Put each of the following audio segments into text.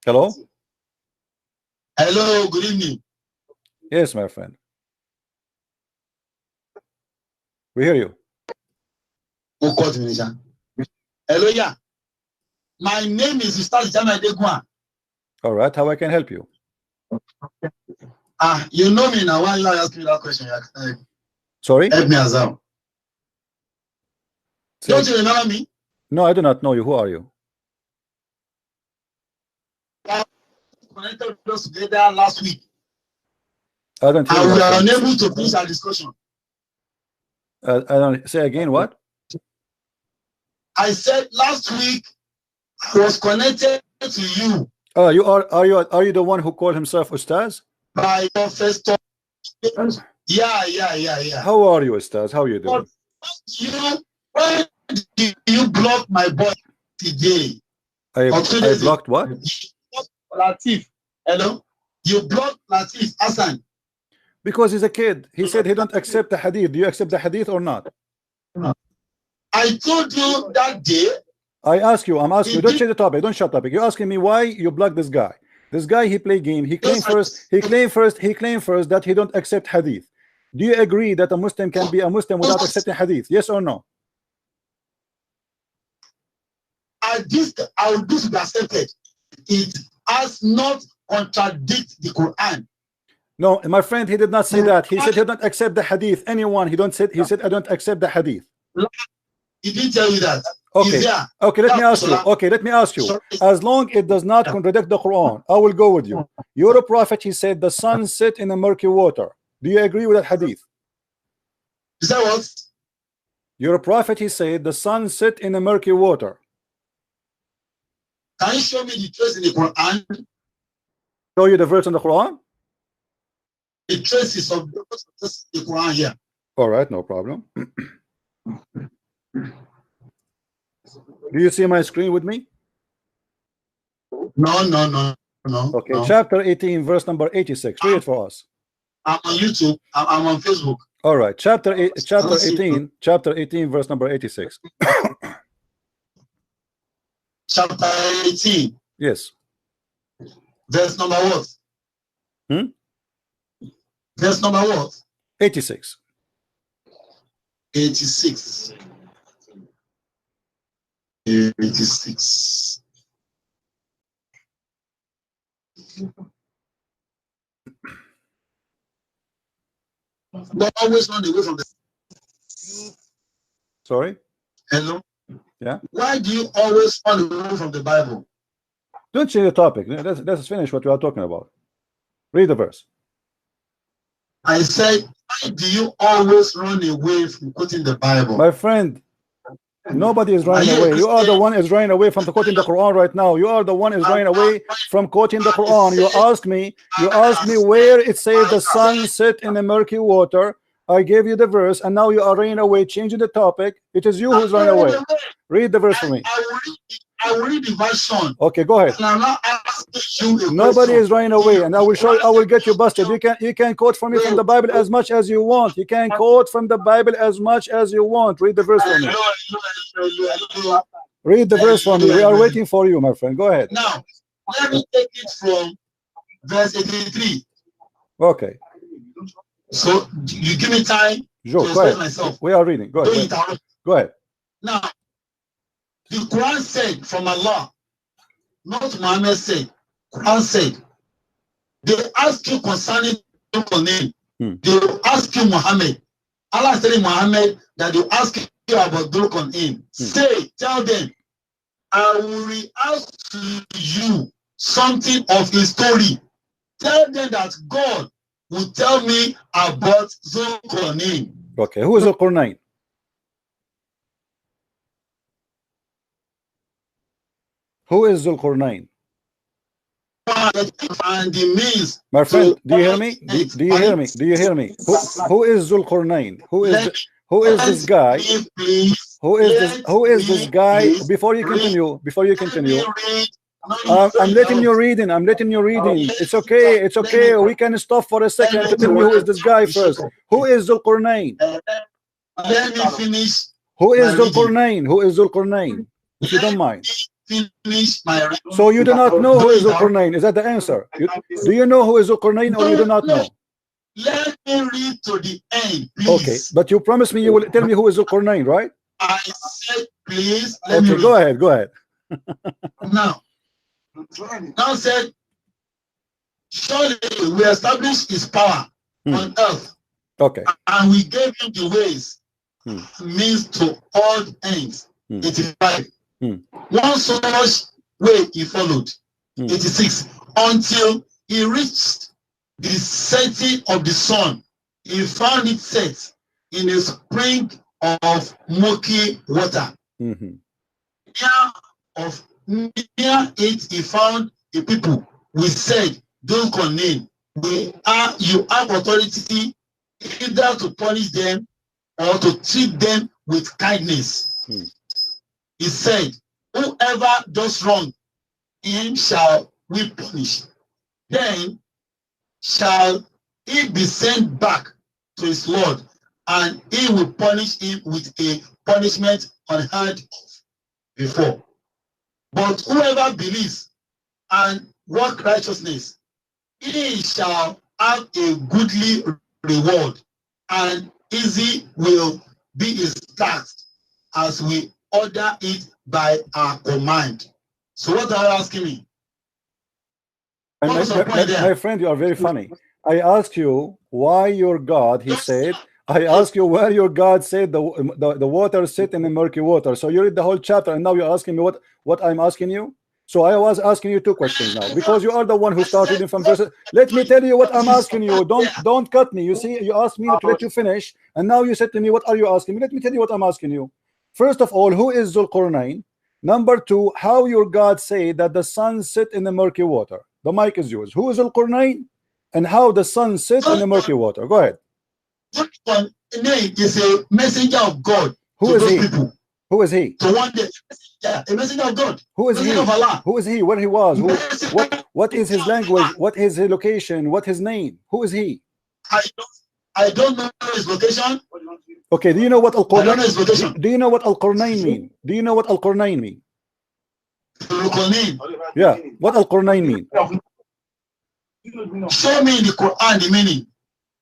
Hello? Hello, good evening. Yes, my friend. We hear you. Hello, yeah. My name is Ustaz Jamiu Adegunwa. All right, how I can help you? You know me now. Why you ask me that question? Sorry? Help me as well. Don't you remember me? No, I do not know you. Who are you? Connected us together last week. I don't hear you. We are unable to finish our discussion. I don't say again. What? I said last week I was connected to you. Oh, you are you the one who called himself Ustaz? By your first talk. Yeah. How are you, Ustaz? How are you doing? Why did you block my boy today? I blocked what? Latif. Hello? You blocked Latif Hassan. Because he's a kid. He said he don't accept the hadith. Do you accept the hadith or not? I told you that day. I ask you, I'm asking you, don't change the topic, don't shut topic. You're asking me why you block this guy. This guy, he play game. He claimed first that he don't accept hadith. Do you agree that a Muslim can be a Muslim without accepting hadith? Yes or no? This I will be accepted. It has not contradict the Quran. No, my friend, he did not say that. He said he don't accept the hadith. Anyone, he said I don't accept the hadith. He didn't tell you that. Okay. Okay, let me ask you. Okay, let me ask you. As long it does not contradict the Quran, I will go with you. Your prophet, he said the sun set in a murky water. Do you agree with that hadith? Is that what? Your prophet, he said the sun set in a murky water. Can you show me the trace in the Quran? Show you the verse in the Quran? The traces of the Quran here. All right, no problem. Do you see my screen with me? No. Okay, no. Chapter 18, verse number 86. Read it for us. I'm on YouTube. I'm on Facebook. All right, chapter 18, verse number 86. Chapter 18. Yes. Verse number what? Verse number what? 86. 86. 86. But always run away from the. Sorry? Hello? Yeah? Why do you always run away from the Bible? Don't change the topic. Let's finish what we are talking about. Read the verse. I said, why do you always run away from quoting the Bible? My friend, nobody is running away. You are the one is running away from quoting the Quran right now. You are the one is running away from quoting the Quran. You asked me where it says the sun set in the murky water. I gave you the verse, and now you are running away, changing the topic. It is you who's running away. Read the verse for me. I will read the version. Okay, go ahead. And I'm not asking you. Nobody is running away, and I will show you. I will get you busted. You can quote from me from the Bible as much as you want. You can quote from the Bible as much as you want. Read the verse for me. Read the verse for me. We are waiting for you, my friend. Go ahead. Now, let me take it from verse 83. Okay. So you give me time Sure, to explain myself. We are reading. Go ahead. Go ahead. Now, the Quran said from Allah, not Muhammad said. Quran said, they ask you concerning your name. They will ask you Muhammad. Allah is telling Muhammad that they ask you about Dhul in. Say, tell them, I will re-ask to you something of his story. Tell them that God will tell me about Zulqarnain. Okay, who is Zulqarnain? Who is Zulqarnain? And the means. My friend, do you hear me? Do you hear me? Do you hear me? Who is Zulqarnain? Who is this guy? Who is this guy? Before you continue. I'm letting you reading. It's okay. We can stop for a second to tell me who is this guy first. Who is Zulqarnain? Let me finish. Who is Zulqarnain? If you don't mind. finish my. So you do not know who is Zul Qarnayn? Is that the answer? Do you know who is Zul Qarnayn, or you do not know? Let me read to the end, please. Okay, but you promised me you will tell me who is Zul Qarnayn, right? I said, please. Okay, go ahead. Go ahead. Now said, surely we established his power on earth. Okay. And we gave him the ways, means to all ends. 85. One such way he followed. 86. Until he reached the setting of the sun, he found it set in a spring of murky water. Near it he found a people. We said, don't condemn. You have authority either to punish them or to treat them with kindness. He said, whoever does wrong, him shall we punish. Then shall he be sent back to his Lord, and he will punish him with a punishment unheard of before. But whoever believes and work righteousness, he shall have a goodly reward, and easy will be his task as we order it by our command. So what are you asking me? My friend, you are very funny. I asked you why your God, he said, I asked you where your God said the water sit in the murky water. So you read the whole chapter and now you're asking me what I'm asking you. So I was asking you two questions now, because you are the one who started in from verse. Let me tell you what I'm asking you. Don't cut me. You see, you asked me to let you finish, and now you said to me, what are you asking me? Let me tell you what I'm asking you. First of all, who is Zul Qarnayn? Number two, how your God say that the sun sit in the murky water? The mic is yours. Who is Zul Qarnayn, and how the sun sits in the murky water? Go ahead. Is a messenger of God. Who is he? People. Who is he? So one day, a messenger of God. Who is he? Of Allah. Who is he? Where he was? What is his language? What is his location? What his name? Who is he? I don't know his location. Okay, do you know what Al-Qarnayn? Do you know what Al-Qarnayn mean? Do you know what Al-Qarnayn mean? Al-Qarnayn. Yeah, what Al-Qarnayn mean? Show me in the Quran the meaning.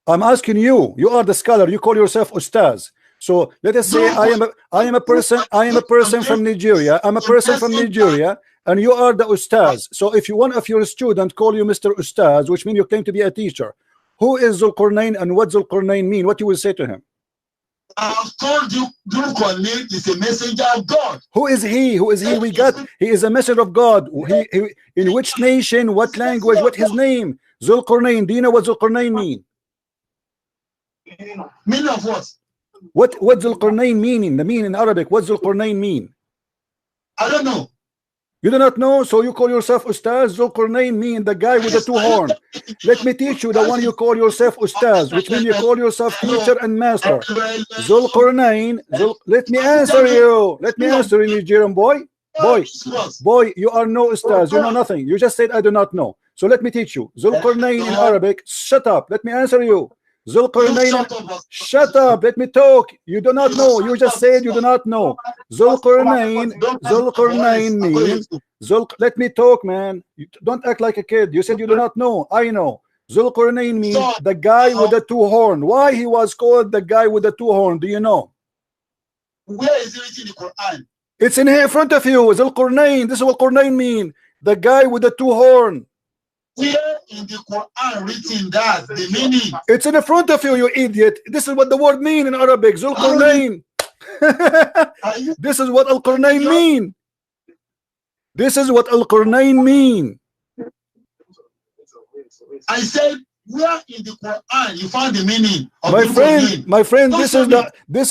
I'm asking you. You are the scholar. You call yourself Ustaz. So let us say I am a person from Nigeria. I'm a person from Nigeria, and you are the Ustaz. So if one of your students call you Mr. Ustaz, which means you claim to be a teacher, who is Zul Qarnayn and what Zul Qarnayn mean? What you will say to him? I've told you, Zul Qarnayn is a messenger of God. Who is he? Who is he? We got. He is a messenger of God. He in which nation? What language? What his name? Zul Qarnayn. Do you know what Zul Qarnayn mean? Meaning of what? What Zul Qarnayn meaning? The meaning in Arabic. What Zul Qarnayn mean? I don't know. You do not know, so you call yourself Ustaz. Zul Qarnayn mean the guy with the two horns. Let me teach you the one you call yourself Ustaz, which means you call yourself teacher and master. Zul Qarnayn. Let me answer you. Let me answer you, Nigerian boy. Boy, you are no Ustaz. You know nothing. You just said I do not know. So let me teach you. Zul Qarnayn in Arabic. Shut up. Let me answer you. Zul Qarnayn, shut up, let me talk. You do not know. You just said you do not know. Zul Qarnayn means let me talk, man. You don't act like a kid. You said you do not know. I know. Zul Qarnayn means the guy with the two horn. Why he was called the guy with the two horn? Do you know? Where is it in the Quran? It's in here in front of you. Zul Qarnayn. This is what Qarnayn mean. The guy with the two horn. Where in the Quran written that the meaning? It's in the front of you, you idiot. This is what the word mean in Arabic. Zul Qarnayn. This is what Al-Qarnayn mean. This is what Al-Qarnayn mean. I said, where in the Quran you found the meaning of my friend, this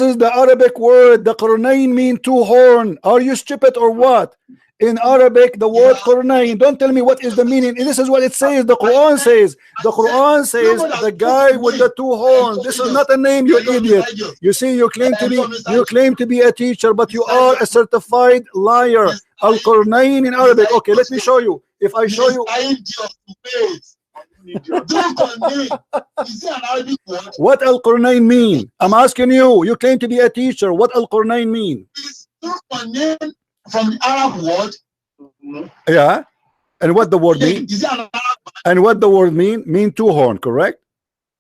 is the Arabic word. The Qarnayn mean two horn. Are you stupid or what? In Arabic, the word Qarnayn, don't tell me what is the meaning. This is what it says. The Quran says. The Quran says the guy with the two horns. This is not a name, you idiot. You see, you claim to be a teacher, but you are a certified liar. Al-Qarnayn in Arabic. Okay, let me show you. If I show you. What Al-Qarnayn mean? I'm asking you. You claim to be a teacher. What Al-Qarnayn mean? From the Arab word Yeah. And what the word mean? Is it an Arab man? And what the word mean? Mean two horn, correct?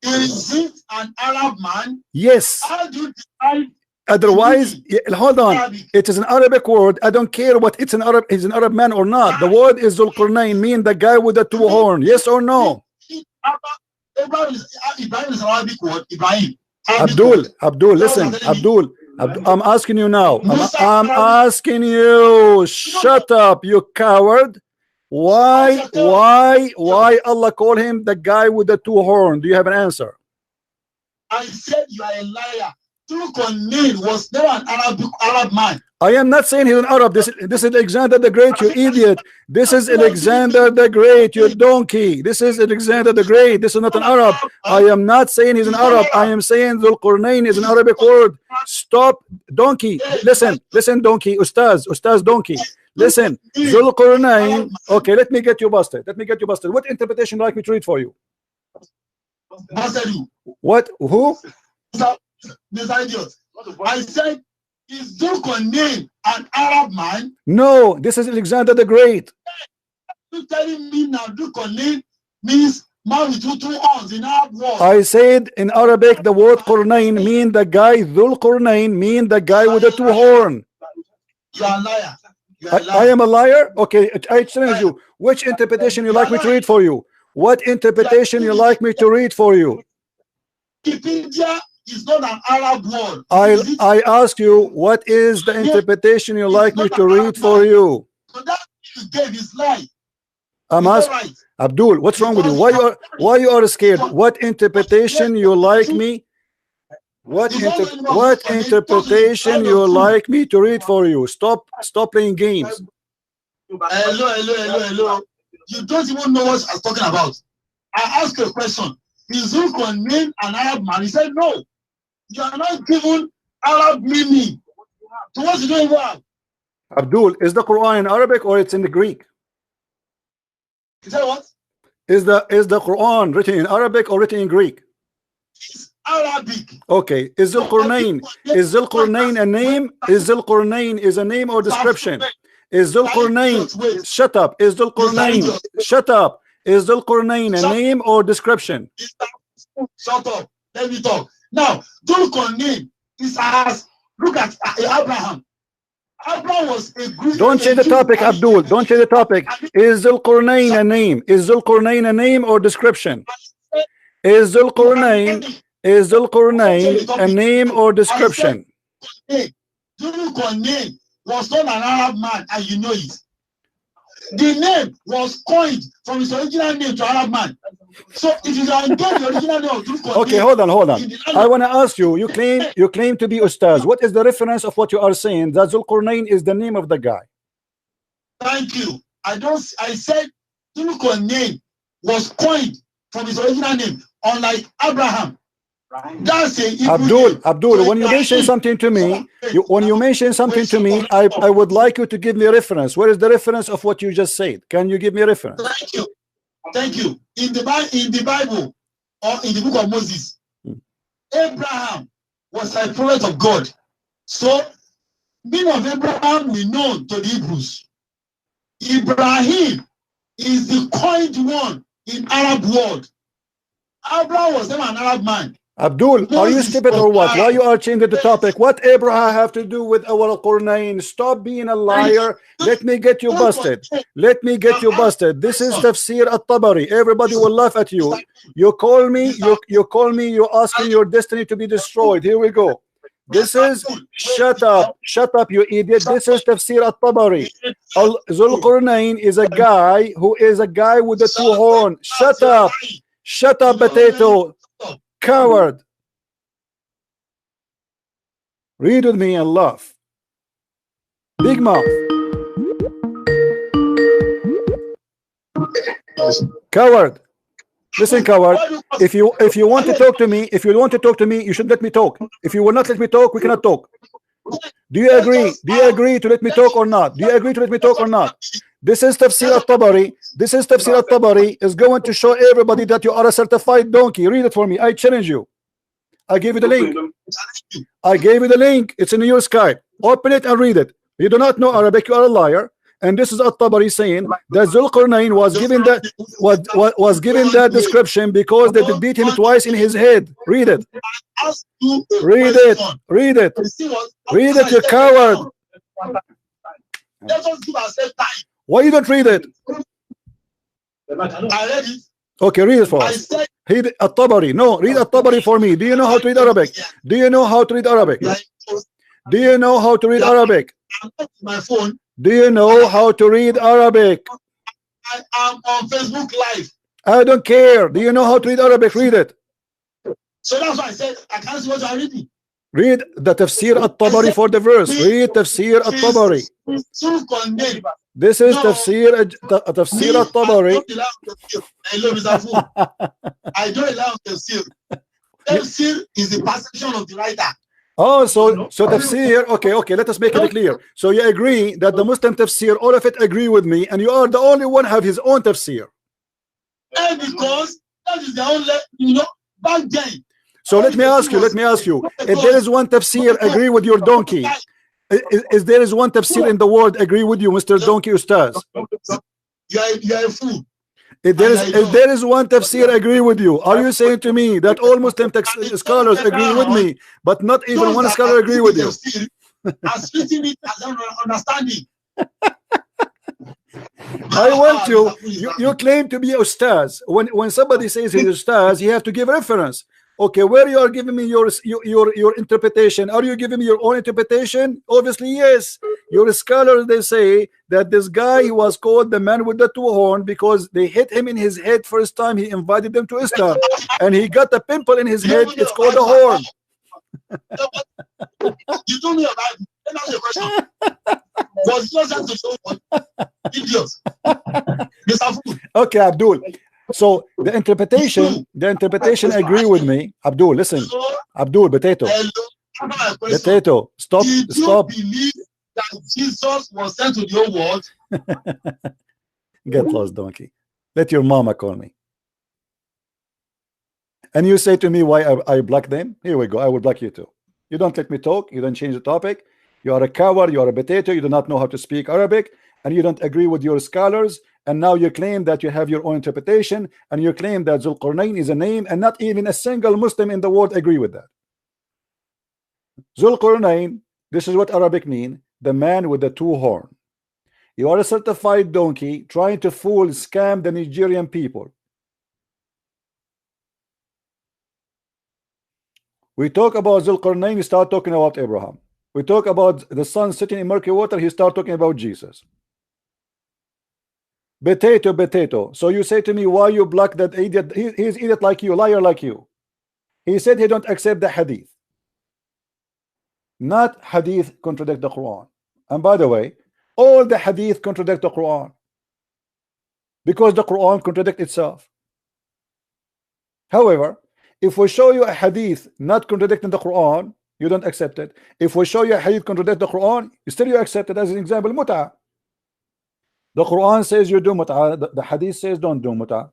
Is it an Arab man? Yes. How do you define? Otherwise, hold on. Arabic? It is an Arabic word. I don't care what it's an Arab. Is an Arab man or not. The word is Zulqarnain, mean the guy with the two horn. Yes or no? Ibrahim is an Arabic word. Ibrahim. Abdul, listen, Abdul, I'm asking you now. I'm asking you. Shut up, you coward. Why Allah call him the guy with the two horn? Do you have an answer? I said you are a liar. Zulqarnain was never an Arab man. I am not saying he's an Arab. This is Alexander the Great, you idiot. This is Alexander the Great, you donkey. This is Alexander the Great. This is not an Arab. I am not saying he's an Arab. I am saying Zulqarnain is an Arabic word. Stop, donkey. Listen, donkey. Ustaz donkey. Listen, Zulqarnain. Okay, let me get you busted. What interpretation would you like me to read for you? What? Who? This idiot. I said, is Zulqarnain an Arab man? No, this is Alexander the Great. You telling me now Zulqarnain means man with two horns in Arab word? I said in Arabic the word Qurnain mean the guy. Zulqarnain mean the guy with the two horn. You are a liar. I am a liar. Okay, I challenge you. Which interpretation you like me to read for you? What interpretation you like me to read for you? Wikipedia is not an Arab word. I ask you, what is the interpretation you like me to read for you? So that you gave is lie. I'm asking Abdul, what's wrong with you? Why you are scared? What interpretation you like me? What interpretation you like me to read for you? Stop playing games. Hello. You don't even know what I was talking about. I asked a question. Is Zulqarnain an Arab man? He said no. You are not given Arab meaning. So what's he doing wrong? Abdul, is the Quran in Arabic or it's in the Greek? Is that what? Is the Quran written in Arabic or written in Greek? It's Arabic. Okay. Is Zulqarnain a name? Is Zulqarnain is a name or description? Is Zulqarnain, shut up. Is Zulqarnain, shut up. Is Zulqarnain a name or description? Shut up. Let me talk. Now, Zulqarnain is as, look at Abraham. Abraham was a Greek. Don't change the topic, Abdul. Don't change the topic. Is Zulqarnain a name? Is Zulqarnain a name or description? Is Zulqarnain a name or description? Zulqarnain was not an Arab man, and you know it. The name was coined from his original name to Arab man. So it is the original name of Zulqarnain. Okay, hold on. I want to ask you. You claim to be Ustaz. What is the reference of what you are saying? That Zulqarnain is the name of the guy. Thank you. I said Zulqarnain was coined from his original name, unlike Abraham. That's it. Abdul, when you mention something to me, I would like you to give me a reference. Where is the reference of what you just said? Can you give me a reference? Thank you. In the Bible or in the book of Moses, Abraham was a prophet of God. So, meaning of Abraham we know to the Hebrews. Ibrahim is the coined one in Arab world. Abraham was never an Arab man. Abdul, are you stupid or what? Why you are changing the topic? What Abraham have to do with our Qur'an? Stop being a liar. Let me get you busted. This is Tafsir at-Tabari. Everybody will laugh at you. You call me, you're asking your destiny to be destroyed. Here we go. This is, shut up, you idiot. This is Tafsir at-Tabari. Zulqarnain is a guy who is a guy with the two horns. Shut up, potato. Coward. Read with me and laugh. Big mouth. Coward. Listen, coward. If you want to talk to me, you should let me talk. If you will not let me talk, we cannot talk. Do you agree? To let me talk or not? This is Tafsir at-Tabari. Is going to show everybody that you are a certified donkey. Read it for me. I challenge you. I gave you the link. It's in your Skype. Open it and read it. You do not know Arabic, you are a liar. And this is At-Tabari saying that Zulqarnain was given that description because they beat him twice in his head. Read it. Read it. Read it. Read it, you coward. Why you don't read it? Okay, read it for us. Read At-Tabari. No, read At-Tabari for me. Do you know how to read Arabic? Do you know how to read Arabic? Do you know how to read Arabic? My phone. Do you know how to read Arabic? I am on Facebook Live. I don't care. Do you know how to read Arabic? Read it. So that's why I said I can't see what I'm reading. Read the Tafsir At-Tabari for the verse. Read Tafsir At-Tabari. This is Tafsir At-Tabari. I don't allow Tafsir. Tafsir is the perception of the writer. Oh, so tafsir, okay, let us make it clear. So you agree that the Muslim tafsir, all of it agree with me, and you are the only one have his own tafsir. And because that is the only, back then. So let me ask you, if there is one tafsir agree with your donkey, is there is one tafsir in the world agree with you, Mr. Donkey Ustaz? You are a fool. If there is one tafsir agree with you, are you saying to me that all Muslim scholars agree with me, but not even one scholar agree with you? As written it as an understanding. I want you claim to be Ustaz. When somebody says he's Ustaz, you have to give reference. Okay, where you are giving me your interpretation? Are you giving me your own interpretation? Obviously, yes. Your scholars, they say that this guy was called the man with the two horns because they hit him in his head first time he invited them to Islam, and he got a pimple in his head. It's called a horn. You told me about it. Let me ask you a question. Was yours to show idiots? Okay, Abdul. So the interpretation agree with me. Abdul, listen. Abdul, potato, stop. Did you believe that Jesus was sent to the whole world? Get lost, donkey. Let your mama call me. And you say to me why I block them? Here we go. I will block you too. You don't let me talk. You don't change the topic. You are a coward. You are a potato. You do not know how to speak Arabic, and you don't agree with your scholars. And now you claim that you have your own interpretation, and you claim that Zulqarnain is a name, and not even a single Muslim in the world agree with that. Zulqarnain, this is what Arabic mean, the man with the two horns. You are a certified donkey trying to scam the Nigerian people. We talk about Zulqarnain, you start talking about Abraham. We talk about the sun sitting in murky water, he start talking about Jesus. Potato. So you say to me, why you block that idiot? He's idiot like you, liar like you. He said he don't accept the hadith. Not hadith contradict the Quran. And by the way, all the hadith contradict the Quran, because the Quran contradicts itself. However, if we show you a hadith not contradicting the Quran, you don't accept it. If we show you a hadith contradict the Quran, still you accept it. As an example, mut'ah. The Quran says you do mut'ah, the hadith says don't do mut'ah.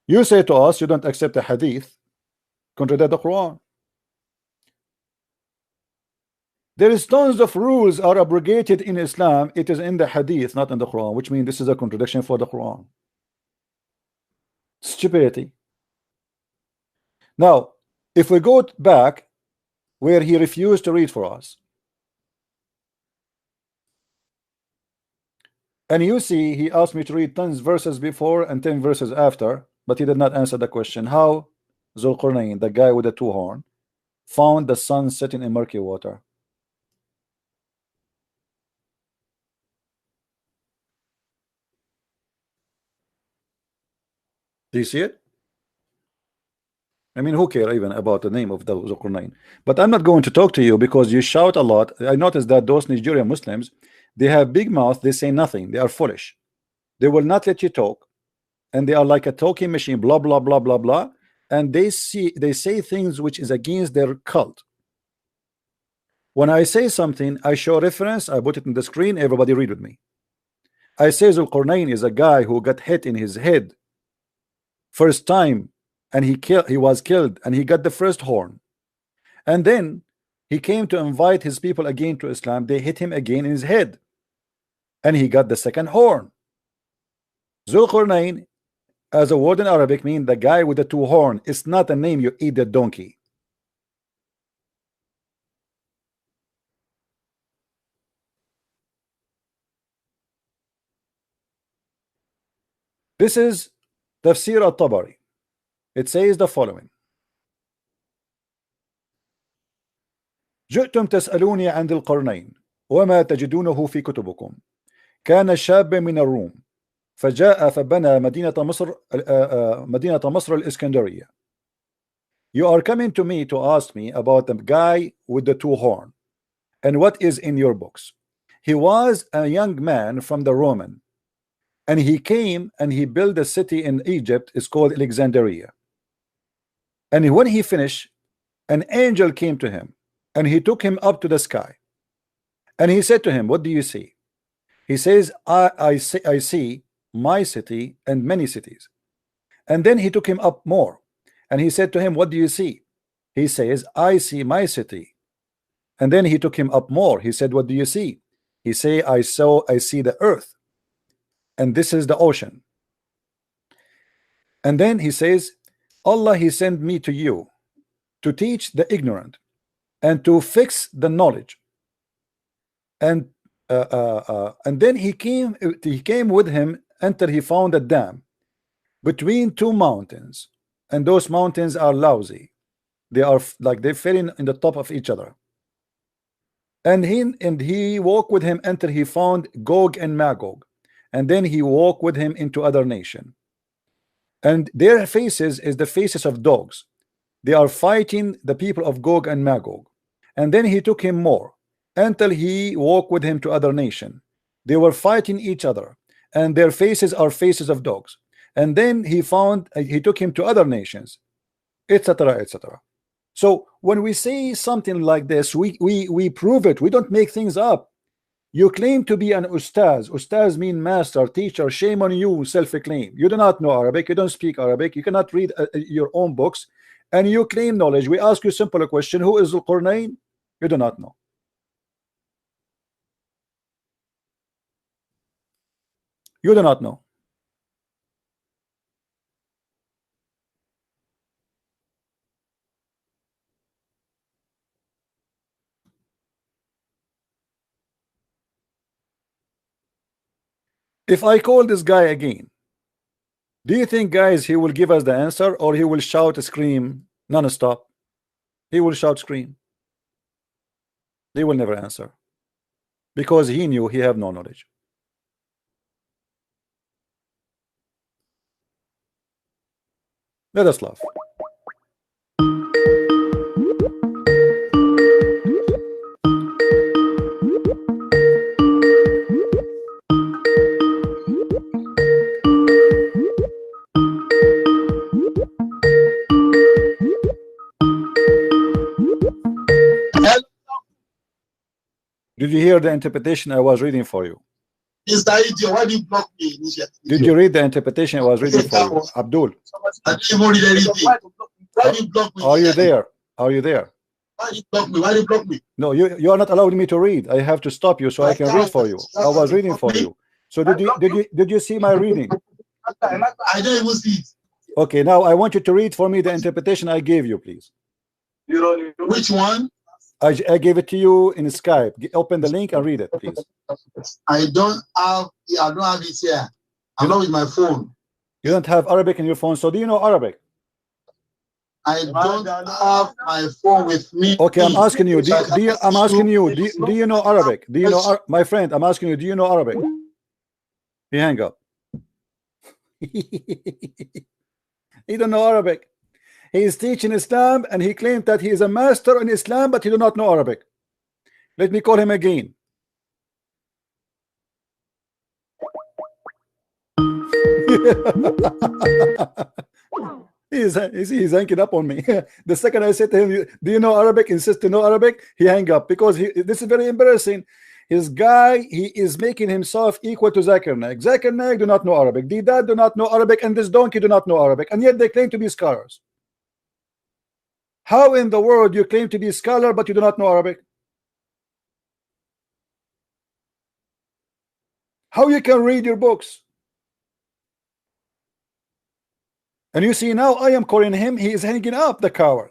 You say to us you don't accept the hadith contradict the Quran. There is tons of rules are abrogated in Islam. It is in the hadith, not in the Quran, which means this is a contradiction for the Quran. Stupidity. Now, if we go back where he refused to read for us, and you see he asked me to read 10 verses before and 10 verses after, but he did not answer the question how Zulqarnain, the guy with the two horns, found the sun setting in murky water. Do you see it? I mean, who cares even about the name of the Zulqarnain? But I'm not going to talk to you because you shout a lot. I noticed that those Nigerian Muslims, they have big mouth, they say nothing, they are foolish. They will not let you talk, and they are like a talking machine, blah blah blah blah blah, and they say things which is against their cult. When I say something, I show reference, I put it in the screen, everybody read with me. I say Zulqarnain is a guy who got hit in his head first time, and he was killed, and he got the first horn, and then he came to invite his people again to Islam. They hit him again in his head, and he got the second horn. Zul Qarnayn, as a word in Arabic, mean the guy with the two horns. It's not a name, you eat the donkey. This is Tafsir al-Tabari. It says the following: جئتم تسألوني عن ذي القرنين وما تجدونه في كتبكم. كان شاب من الروم فجاء فبنى مدينة مصر الإسكندرية. You are coming to me to ask me about the guy with the two horns and what is in your books. He was a young man from the Roman, and he came and he built a city in Egypt. It's called Alexandria. And when he finished, an angel came to him and he took him up to the sky, and he said to him, what do you see? He says, I see my city and many cities. And then he took him up more, and he said to him, what do you see? He says, I see my city. And then he took him up more. He said, what do you see? He say, I see the earth, and this is the ocean. And then he says, Allah, he sent me to you to teach the ignorant and to fix the knowledge. And then he came with him until he found a dam between two mountains, and those mountains are lousy. They are like they fell in the top of each other. And he walked with him until he found Gog and Magog, and then he walked with him into other nation, and their faces is the faces of dogs. They are fighting the people of Gog and Magog. And then he took him more until he walked with him to other nation. They were fighting each other, and their faces are faces of dogs. And then he took him to other nations, etc., etc. So when we say something like this, we prove it. We don't make things up. You claim to be an ustaz. Ustaz mean master, teacher. Shame on you, self-claim. You do not know Arabic. You don't speak Arabic. You cannot read your own books, and you claim knowledge. We ask you simple question: who is Al-Qurnayn? You do not know. You do not know. If I call this guy again, do you think, guys, he will give us the answer, or he will shout, scream non-stop? He will shout, scream. They will never answer, because he knew he have no knowledge. Let us laugh. Did you hear the interpretation I was reading for you? Mr. Idiot, why do you block me? Did you read the interpretation I was reading for you, Abdul? I didn't even read anything. Why do you block me? Are you there? Are you there? Why do you block me? Why do you block me? No, you are not allowing me to read. I have to stop you so I can read for you. I was reading for you. So did you see my reading? I don't even see it. Okay, now I want you to read for me the interpretation I gave you, please. Which one? I gave it to you in Skype. Open the link and read it, please. I don't have it here. I'm not with my phone. You don't have Arabic in your phone, so do you know Arabic? I don't have my phone with me. Okay, I'm asking you. Do you know Arabic? Do you know, my friend? I'm asking you. Do you know Arabic? He hang up. He don't know Arabic. He is teaching Islam, and he claimed that he is a master in Islam, but he do not know Arabic. Let me call him again. He's hanging up on me. The second I said to him, do you know Arabic? Insist to know Arabic. He hang up, because this is very embarrassing. His guy, he is making himself equal to Zakir Naik. Zakir Naik do not know Arabic. Didat do not know Arabic, and this donkey do not know Arabic, and yet they claim to be scholars. How in the world you claim to be a scholar but you do not know Arabic? How you can read your books? And you see now I am calling him, he is hanging up, the coward.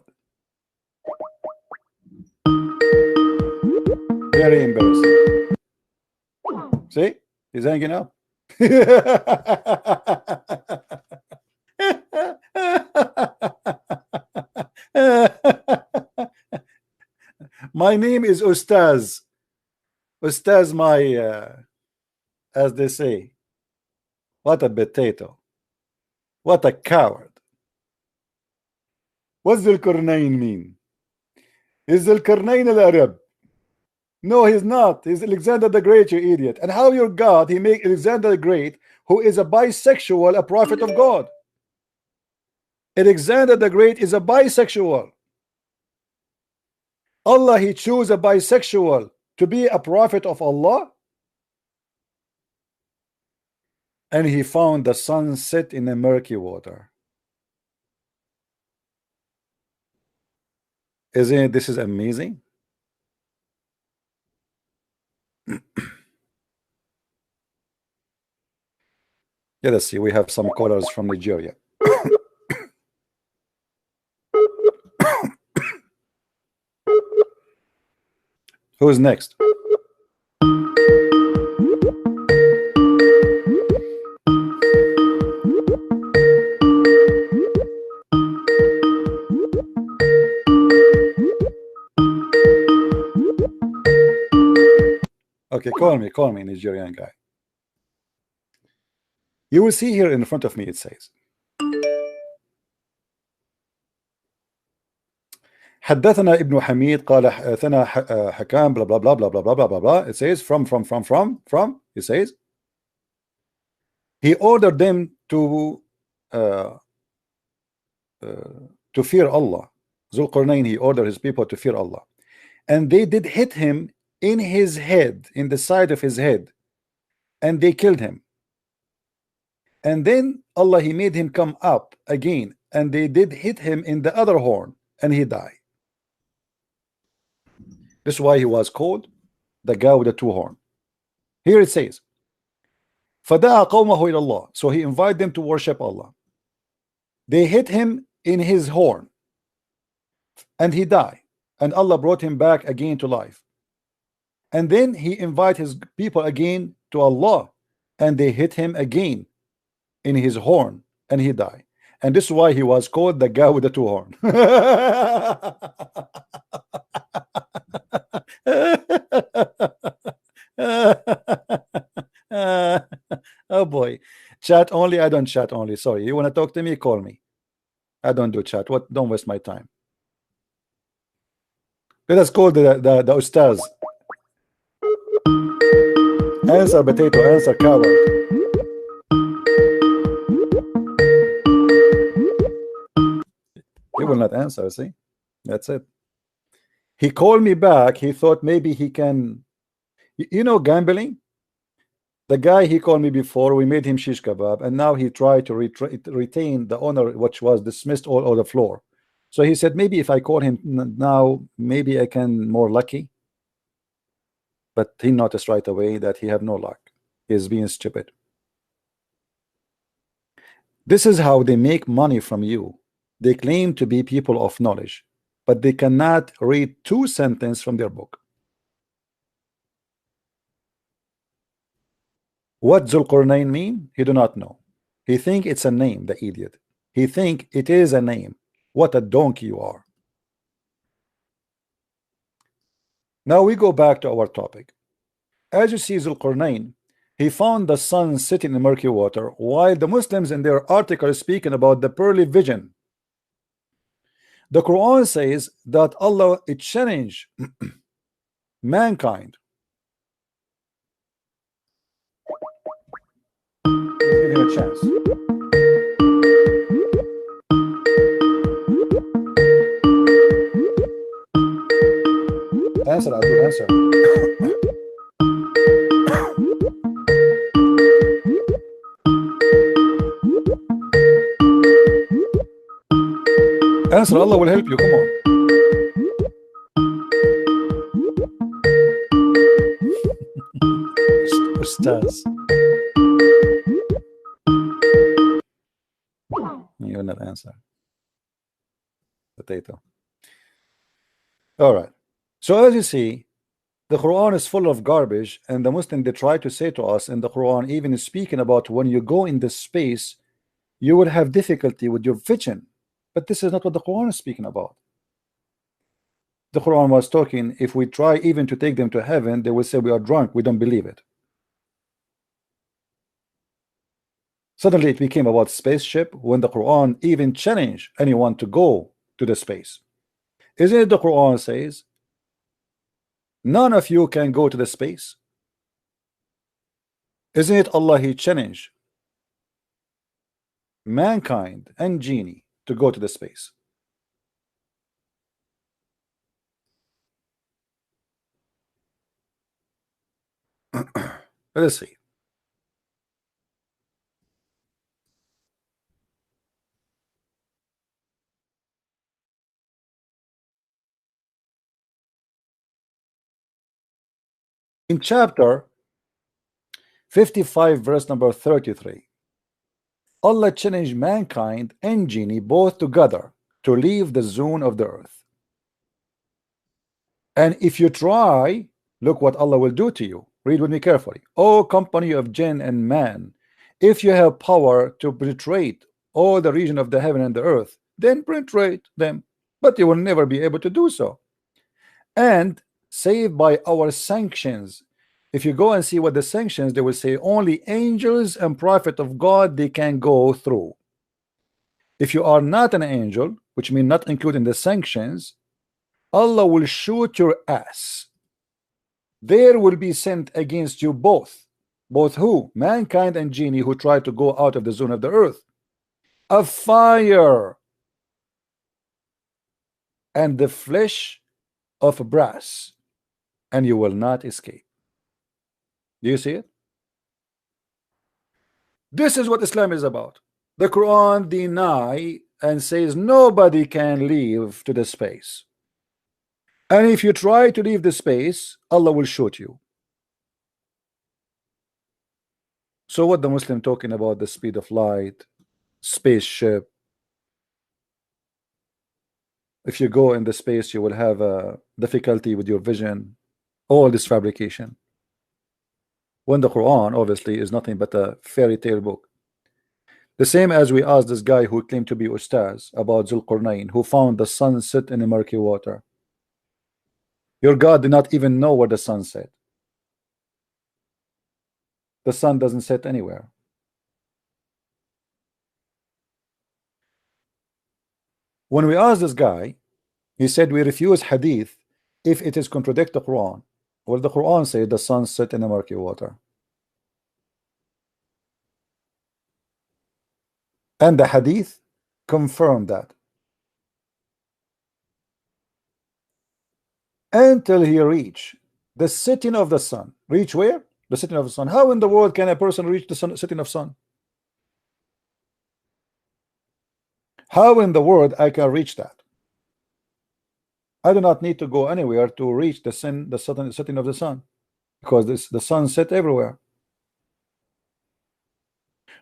Very embarrassing. See, he's hanging up. My name is Ustaz. Ustaz, my as they say. What a potato. What a coward. What's Dhul Qarnayn mean? Is Dhul Qarnayn al Arab? No, he's not. He's Alexander the Great, you idiot. And how your God, he make Alexander the Great, who is a bisexual, a prophet of God. Alexander the Great is a bisexual. Allah, he chose a bisexual to be a prophet of Allah. And he found the sun set in a murky water. Isn't it? This is amazing. Let us see. We have some callers from Nigeria. Who's next? Okay, call me, Nigerian guy. You will see here in front of me, it says, حدثنا ابن حميد قال ثنا حكام blah blah blah blah blah blah blah blah. It says from. It says he ordered them to fear Allah. Dhul Qarnayn, he ordered his people to fear Allah, and they did hit him in his head, in the side of his head, and they killed him. And then Allah, he made him come up again, and they did hit him in the other horn, and he died. This is why he was called the guy with the two horns. Here it says, فَدَعَ قَوْمَهُ إِلَى اللَّهِ. So he invited them to worship Allah. They hit him in his horn, and he died, and Allah brought him back again to life. And then he invited his people again to Allah, and they hit him again in his horn, and he died. And this is why he was called the guy with the two horns. Oh boy. Chat only. I don't chat only. Sorry, you want to talk to me, call me. I don't do chat. What? Don't waste my time. Let us call the Ustaz. Answer, potato. Answer, coward. He will not answer. See, that's it. He called me back. He thought maybe he can, you know, gambling. The guy he called me before, we made him shish kebab, and now he tried to retain the honor which was dismissed all over the floor. So he said, maybe if I call him now, maybe I can more lucky. But he noticed right away that he have no luck. He's being stupid. This is how they make money from you. They claim to be people of knowledge, but they cannot read two sentences from their book. What Dhul Qarnayn mean? He do not know. He think it's a name, the idiot. He think it is a name. What a donkey you are. Now we go back to our topic. As you see, Dhul Qarnayn, he found the sun sitting in murky water, while the Muslims in their article are speaking about the pearly vision. The Quran says that Allah, it challenged mankind. Give him a chance. Answer, Abdul, answer. Answer, Allah will help you, come on. Ustaz. final answer. Potato. All right. So as you see, the Quran is full of garbage, and the Muslim, they try to say to us in the Quran, even speaking about when you go in this space, you will have difficulty with your vision. But this is not what the Quran is speaking about. The Quran was talking, if we try even to take them to heaven, they will say we are drunk, we don't believe it. Suddenly it became about spaceship when the Quran even challenged anyone to go to the space. Isn't it the Quran says none of you can go to the space? Isn't it Allah, he challenged mankind and genie to go to the space? Let us see. In chapter 55, verse number 33, Allah challenged mankind and genie both together to leave the zone of the earth. And if you try, look what Allah will do to you. Read with me carefully. O company of jinn and man, if you have power to penetrate all the region of the heaven and the earth, then penetrate them, but you will never be able to do so. And save by our sanctions. If you go and see what the sanctions, they will say only angels and prophet of God they can go through. If you are not an angel, which means not including the sanctions, Allah will shoot your ass. There will be sent against you both who? Mankind and genie who try to go out of the zone of the earth, a fire and the flesh of brass, and you will not escape. Do you see it? This is what Islam is about. The Quran deny and says nobody can leave to the space, and if you try to leave the space, Allah will shoot you. So what the Muslim talking about, the speed of light, spaceship, if you go in the space you will have a difficulty with your vision, all this fabrication, when the Quran obviously is nothing but a fairy tale book. The same as we asked this guy who claimed to be Ustaz about Zulqarnain, who found the sun set in the murky water. Your God did not even know where the sun set. The sun doesn't set anywhere. When we asked this guy, he said we refuse hadith if it is contradict the Quran. Well, the Quran said the sun set in the murky water, and the hadith confirmed that. Until he reached the setting of the sun. Reach where? The setting of the sun. How in the world can a person reach the sun, setting of sun? How in the world I can reach that? I do not need to go anywhere to reach the setting of the sun, because the sun set everywhere.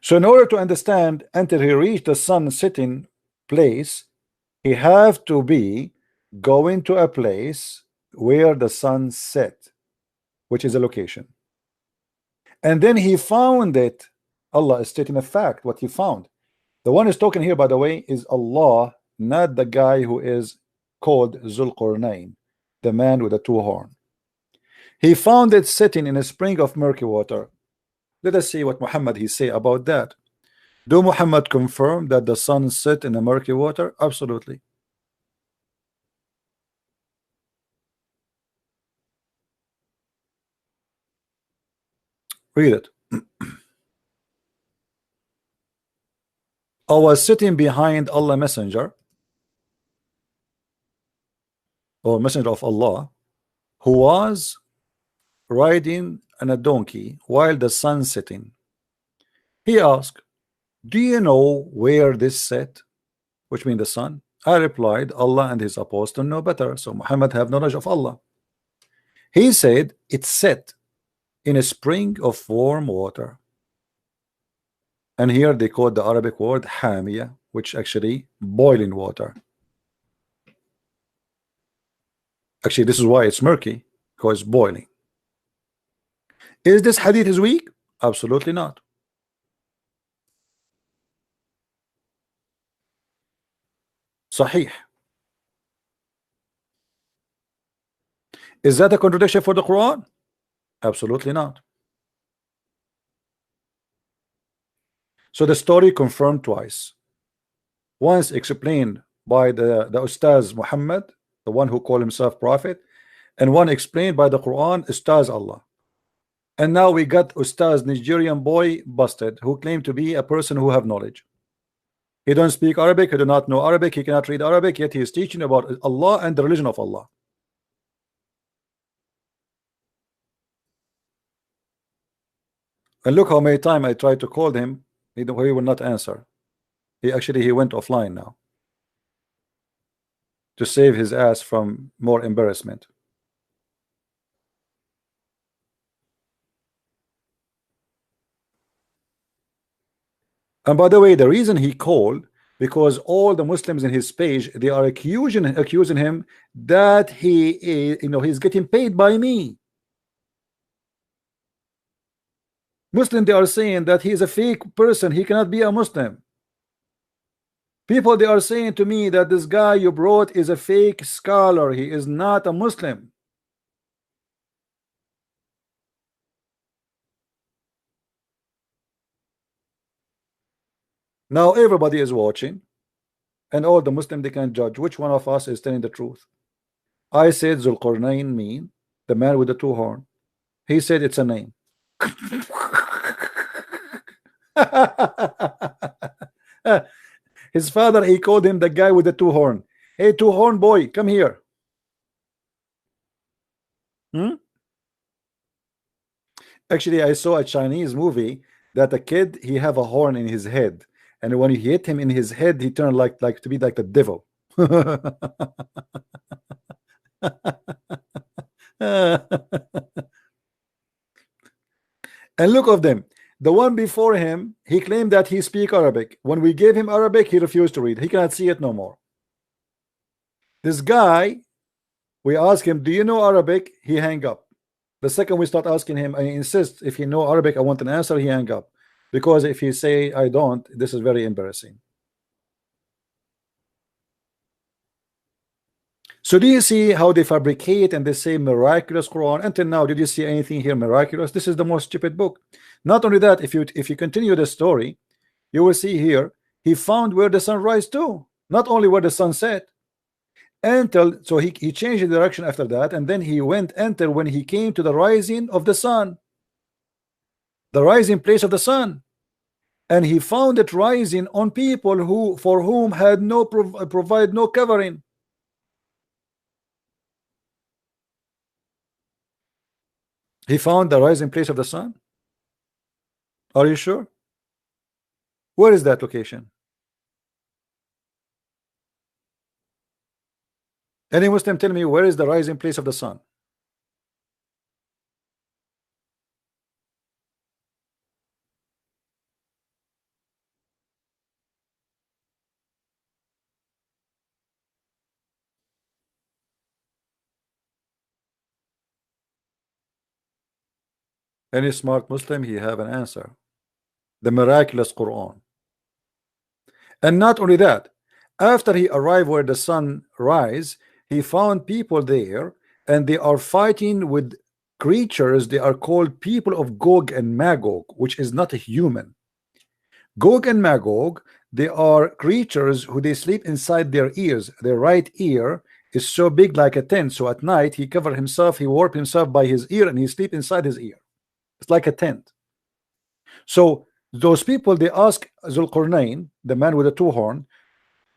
So in order to understand until he reached the sun setting place, he have to be going to a place where the sun set, which is a location. And then he found it. Allah is stating a fact, what he found. The one who's talking here, by the way, is Allah, not the guy who is called Zulqarnain, the man with the two horns. He found it sitting in a spring of murky water. Let us see what Muhammad he say about that. Do Muhammad confirm that the sun set in the murky water? Absolutely. Read it. I was sitting behind Allah messenger, or messenger of Allah, who was riding on a donkey while the sun setting. He asked, do you know where this set, which means the sun? I replied, Allah and his apostle know better. So Muhammad have knowledge of Allah. He said it's set in a spring of warm water, and here they quote the Arabic word hamiya, which actually boiling water. Actually, this is why it's murky, because it's boiling. Is this hadith is weak? Absolutely not. Sahih. Is that a contradiction for the Quran? Absolutely not. So the story confirmed twice. Once explained by the Ustaz Muhammad, the one who called himself prophet, and one explained by the Quran, Ustaz Allah. And now we got Ustaz Nigerian boy busted, who claimed to be a person who have knowledge. He don't speak Arabic, he do not know Arabic, he cannot read Arabic, yet he is teaching about Allah and the religion of Allah. And look how many times I tried to call him, he will not answer. He went offline now to save his ass from more embarrassment. And by the way, the reason he called, because all the Muslims in his page, they are accusing him that he is, he's getting paid by me. Muslim, they are saying that he is a fake person, he cannot be a Muslim. People, they are saying to me that this guy you brought is a fake scholar, he is not a Muslim. Now everybody is watching, and all the Muslim, they can judge which one of us is telling the truth. I said Zulqarnain mean the man with the two horns. He said it's a name. His father, he called him the guy with the two horn. Hey, two horn boy, come here. Actually, I saw a Chinese movie that a kid, he have a horn in his head, and when you hit him in his head, he turned like to be like the devil. And look of them. The one before him, he claimed that he speak Arabic. When we gave him Arabic, he refused to read. He cannot see it no more. This guy, we ask him, do you know Arabic? He hang up. The second we start asking him, I insist, if he know Arabic, I want an answer, he hang up. Because if he say, I don't, this is very embarrassing. So do you see how they fabricate and they say miraculous Quran? Until now, did you see anything here miraculous? This is the most stupid book. Not only that, if you continue the story, you will see here he found where the sun rise too, not only where the sun set. Until so he changed the direction after that, and then he went until when he came to the rising of the sun, the rising place of the sun, and he found it rising on people who for whom had no provide no covering. He found the rising place of the sun. Are you sure? Where is that location? Any Muslim tell me where is the rising place of the sun? Any smart Muslim, he have an answer. The miraculous Quran. And not only that, after he arrived where the sun rise, he found people there, and they are fighting with creatures. They are called people of Gog and Magog, which is not a human. Gog and Magog, they are creatures who they sleep inside their ears. Their right ear is so big like a tent, so at night he cover himself, he warp himself by his ear, and he sleep inside his ear. It's like a tent. So those people, they ask Zulqarnain, the man with the two horn,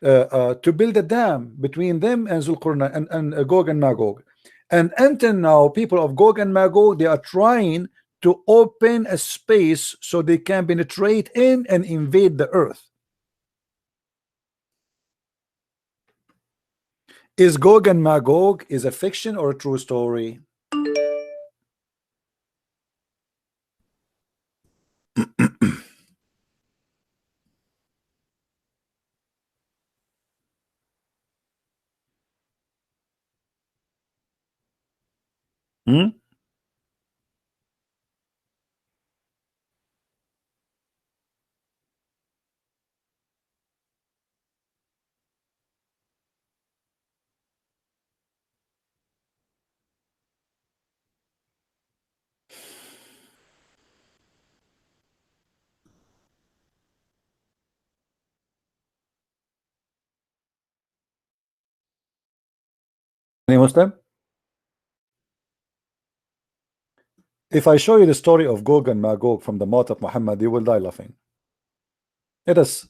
to build a dam between them and Zulqarnain and Gog and Magog. And until now, people of Gog and Magog, they are trying to open a space so they can penetrate in and invade the earth. Is Gog and Magog is a fiction or a true story? Hmm? Any Muslim? If I show you the story of Gog and Magog from the mouth of Muhammad, you will die laughing. Let us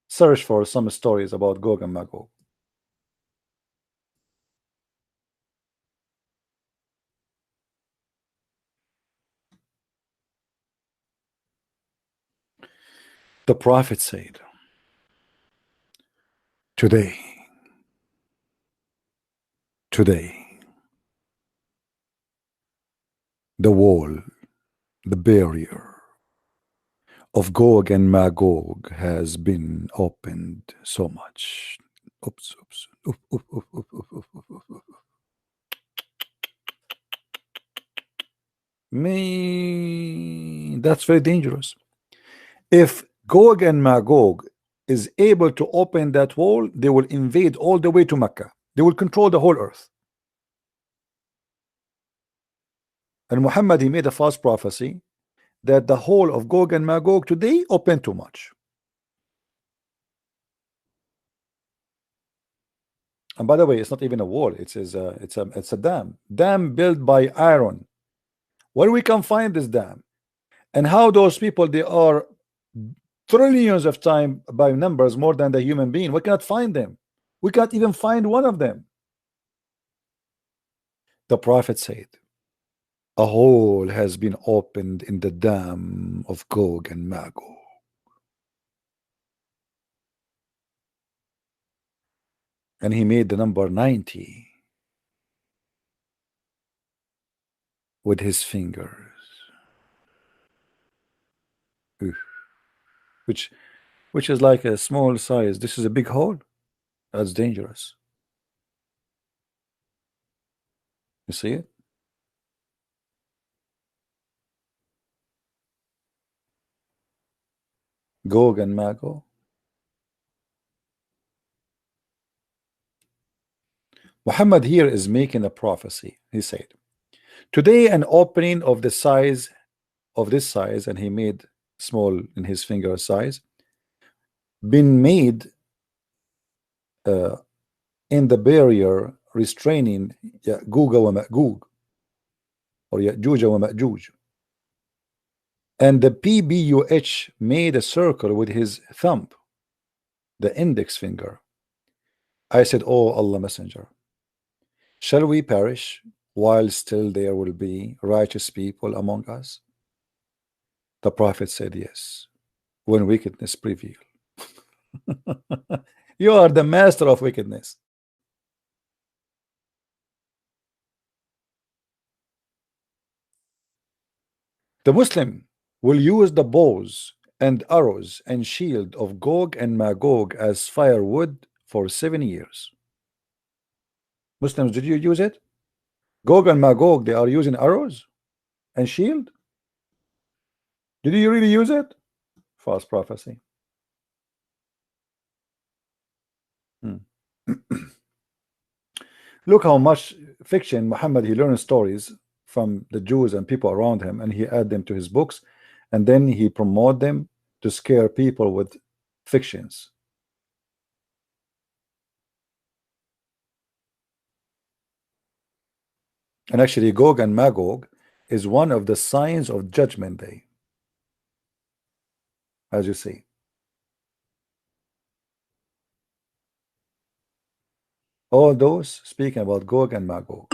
search for some stories about Gog and Magog. The Prophet said, today, the wall, the barrier of Gog and Magog has been opened so much. Oops, oops, oof, oof, oof, oof, oof, oof, oof, oof, oof. That's very dangerous. If Gog and Magog is able to open that wall, they will invade all the way to Mecca. They will control the whole earth. And Muhammad, he made a false prophecy that the whole of Gog and Magog today open too much. And by the way, it's not even a wall. It's a dam built by iron. Where we can find this dam, and how those people, they are trillions of times by numbers more than the human being. We cannot find them. We can't even find one of them. The Prophet said, a hole has been opened in the dam of Gog and Magog. And he made the number 90 with his fingers. Which is like a small size. This is a big hole. That's dangerous. You see it? Gog and Magog. Muhammad here is making a prophecy. He said, today an opening of the size of this size, and he made small in his finger size, been made in the barrier restraining Ya'juj wa Ma'juj, or Ya'juj wa Ma'juj. And the PBUH made a circle with his thumb, the index finger. I said, oh Allah Messenger, shall we perish while still there will be righteous people among us? The Prophet said, yes, when wickedness prevail. You are the master of wickedness. The Muslim will use the bows and arrows and shield of Gog and Magog as firewood for 7 years. Muslims, did you use it? Gog and Magog, they are using arrows and shield. Did you really use it? False prophecy. Look how much fiction Muhammad, he learned stories from the Jews and people around him, and he add them to his books, and then he promote them to scare people with fictions. And actually, Gog and Magog is one of the signs of Judgment Day, as you see. All those speaking about Gog and Magog.